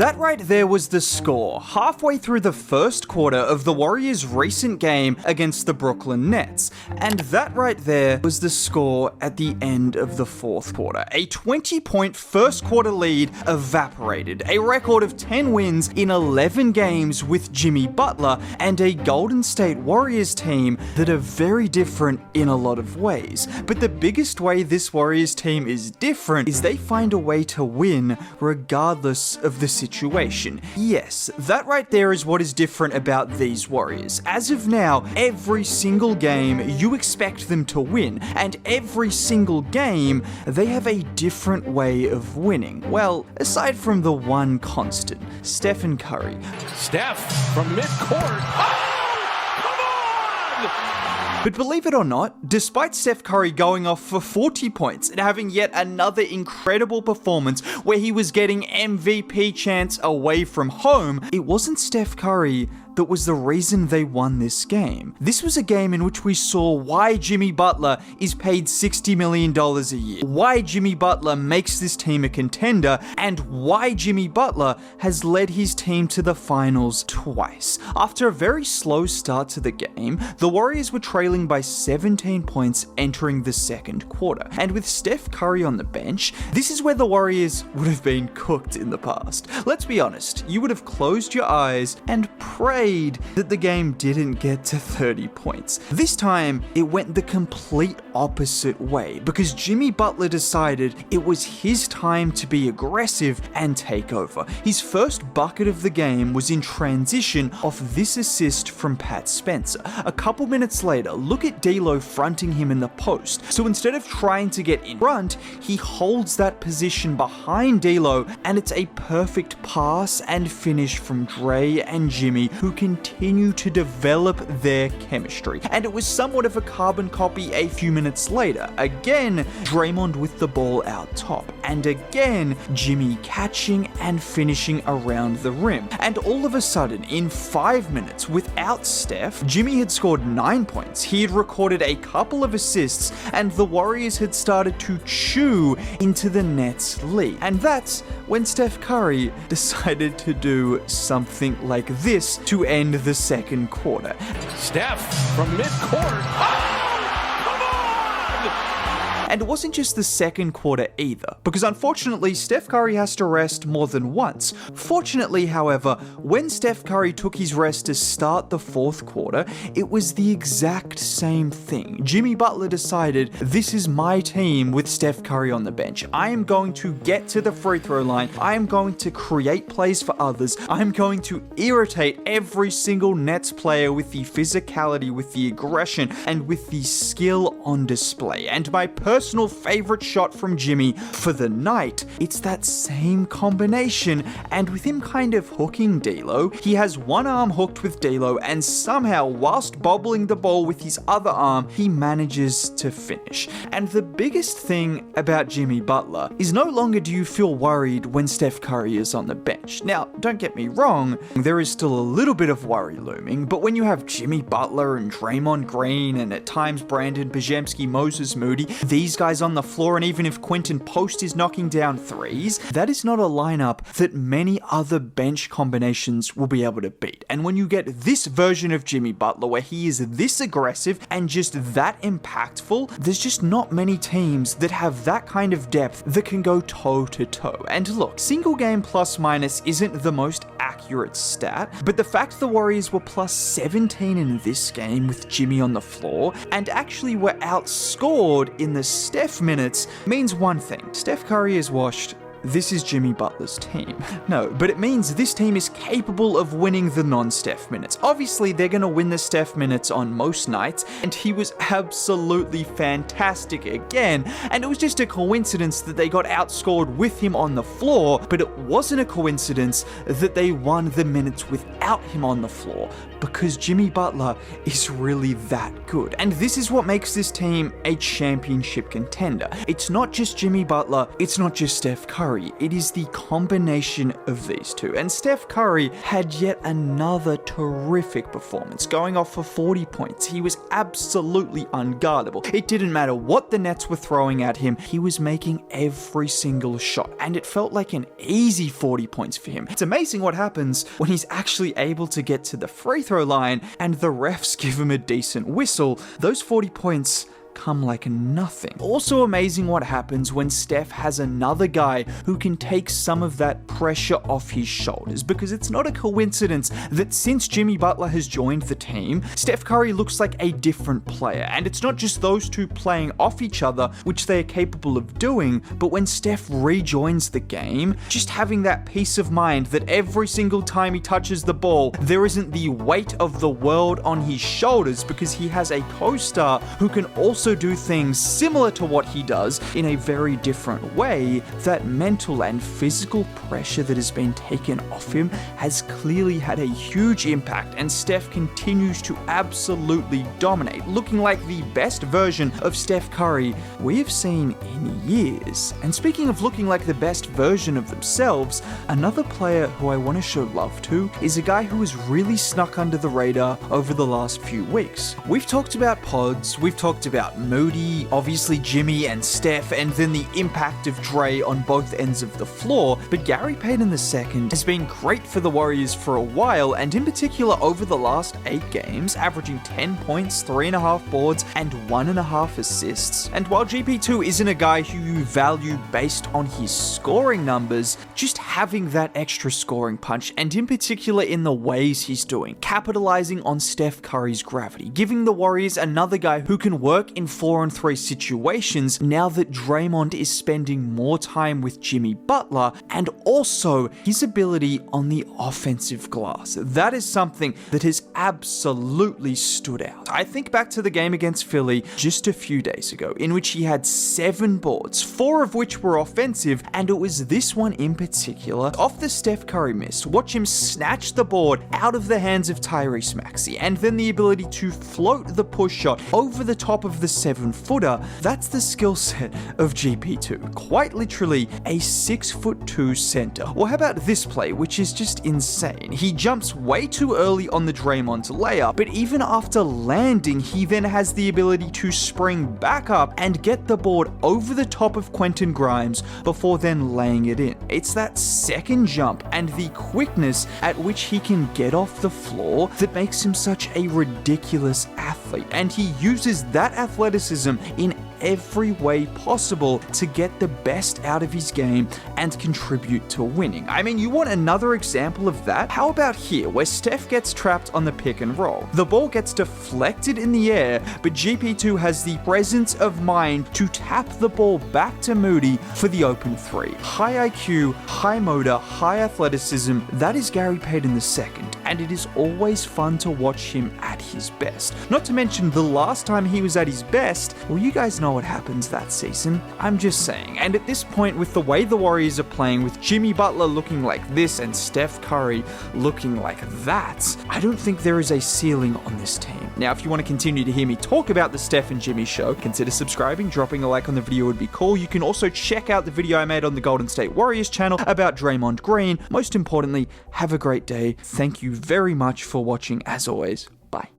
That right there was the score, halfway through the first quarter of the Warriors' recent game against the Brooklyn Nets. And that right there was the score at the end of the fourth quarter. A 20-point first quarter lead evaporated. A record of 10 wins in 11 games with Jimmy Butler and a Golden State Warriors team that are very different in a lot of ways. But the biggest way this Warriors team is different is they find a way to win regardless of the situation. Yes, that right there is what is different about these Warriors. As of now, every single game you expect them to win, and every single game they have a different way of winning. Well, aside from the one constant, Steph Curry. Steph from midcourt. Oh, come on! But believe it or not, despite Steph Curry going off for 40 points and having yet another incredible performance where he was getting MVP chance away from home, it wasn't Steph Curry that was the reason they won this game. This was a game in which we saw why Jimmy Butler is paid $60 million a year, why Jimmy Butler makes this team a contender, and why Jimmy Butler has led his team to the finals twice. After a very slow start to the game, the Warriors were trailing by 17 points entering the second quarter. And with Steph Curry on the bench, this is where the Warriors would have been cooked in the past. Let's be honest, you would have closed your eyes and prayed that the game didn't get to 30 points. This time, it went the complete opposite way because Jimmy Butler decided it was his time to be aggressive and take over. His first bucket of the game was in transition off this assist from Pat Spencer. A couple minutes later, look at D'Lo fronting him in the post. So instead of trying to get in front, he holds that position behind D'Lo, and it's a perfect pass and finish from Dre and Jimmy, who continue to develop their chemistry. And it was somewhat of a carbon copy a few minutes later. Again, Draymond with the ball out top. And again, Jimmy catching and finishing around the rim. And all of a sudden, in 5 minutes, without Steph, Jimmy had scored 9 points. He had recorded a couple of assists, and the Warriors had started to chew into the Nets' lead. And that's when Steph Curry decided to do something like this to end the second quarter. Steph from midcourt. Oh, come on! And it wasn't just the second quarter either, because unfortunately Steph Curry has to rest more than once. Fortunately, however, when Steph Curry took his rest to start the fourth quarter, it was the exact same thing. Jimmy Butler decided, this is my team with Steph Curry on the bench. I am going to get to the free throw line. I am going to create plays for others. I am going to irritate every single Nets player with the physicality, with the aggression, and with the skill on display. And my personal favorite shot from Jimmy for the night, it's that same combination, and with him kind of hooking D'Lo, he has one arm hooked with D'Lo, and somehow, whilst bobbling the ball with his other arm, he manages to finish. And the biggest thing about Jimmy Butler is no longer do you feel worried when Steph Curry is on the bench. Now, don't get me wrong, there is still a little bit of worry looming, but when you have Jimmy Butler and Draymond Green and at times Brandon Pajemski, Moses Moody, these guys on the floor, and even if Quentin Post is knocking down threes, that is not a lineup that many other bench combinations will be able to beat. And when you get this version of Jimmy Butler where he is this aggressive and just that impactful, there's just not many teams that have that kind of depth that can go toe to toe. And look, single game plus minus isn't the most accurate stat, but the fact the Warriors were plus 17 in this game with Jimmy on the floor and actually were outscored in the Steph minutes means one thing. Steph Curry is washed. This is Jimmy Butler's team. No, but it means this team is capable of winning the non-Steph minutes. Obviously, they're going to win the Steph minutes on most nights, and he was absolutely fantastic again, and it was just a coincidence that they got outscored with him on the floor, but it wasn't a coincidence that they won the minutes without him on the floor, because Jimmy Butler is really that good. And this is what makes this team a championship contender. It's not just Jimmy Butler, it's not just Steph Curry. Curry. It is the combination of these two. And Steph Curry had yet another terrific performance, going off for 40 points. He was absolutely unguardable. It didn't matter what the Nets were throwing at him, he was making every single shot, and it felt like an easy 40 points for him. It's amazing what happens when he's actually able to get to the free throw line and the refs give him a decent whistle. Those 40 points come like nothing. Also amazing what happens when Steph has another guy who can take some of that pressure off his shoulders, because it's not a coincidence that since Jimmy Butler has joined the team, Steph Curry looks like a different player. And it's not just those two playing off each other, which they are capable of doing, but when Steph rejoins the game, just having that peace of mind that every single time he touches the ball, there isn't the weight of the world on his shoulders, because he has a co-star who can also do things similar to what he does in a very different way. That mental and physical pressure that has been taken off him has clearly had a huge impact, and Steph continues to absolutely dominate, looking like the best version of Steph Curry we have seen in years. And speaking of looking like the best version of themselves, another player who I want to show love to is a guy who has really snuck under the radar over the last few weeks. We've talked about pods, we've talked about Moody, obviously Jimmy and Steph, and then the impact of Dre on both ends of the floor, but Gary Payton II has been great for the Warriors for a while, and in particular over the last 8 games, averaging 10 points, 3.5 boards, and 1.5 assists. And while GP2 isn't a guy who you value based on his scoring numbers, just having that extra scoring punch, and in particular in the ways he's doing, capitalizing on Steph Curry's gravity, giving the Warriors another guy who can work in 4-on-3 situations now that Draymond is spending more time with Jimmy Butler, and also his ability on the offensive glass. That is something that has absolutely stood out. I think back to the game against Philly just a few days ago, in which he had 7 boards, 4 of which were offensive, and it was this one in particular, off the Steph Curry miss. Watch him snatch the board out of the hands of Tyrese Maxey, and then the ability to float the push shot over the top of the 7-footer. That's the skill set of GP2. Quite literally a 6'2" center. Or how about this play, which is just insane. He jumps way too early on the Draymond layup, but even after landing, he then has the ability to spring back up and get the board over the top of Quentin Grimes before then laying it in. It's that second jump and the quickness at which he can get off the floor that makes him such a ridiculous athlete, and he uses that athleticism in every way possible to get the best out of his game and contribute to winning. I mean, you want another example of that? How about here, where Steph gets trapped on the pick and roll. The ball gets deflected in the air, but GP2 has the presence of mind to tap the ball back to Moody for the open 3. High IQ, high motor, high athleticism, that is Gary Payton II, and it is always fun to watch him at his best. Not to mention the last time he was at his best, well, you guys know what happens that season. I'm just saying. And at this point, with the way the Warriors are playing, with Jimmy Butler looking like this and Steph Curry looking like that, I don't think there is a ceiling on this team. Now, if you want to continue to hear me talk about the Steph and Jimmy show, consider subscribing, dropping a like on the video would be cool. You can also check out the video I made on the Golden State Warriors channel about Draymond Green. Most importantly, have a great day. Thank you very much for watching, as always. Bye.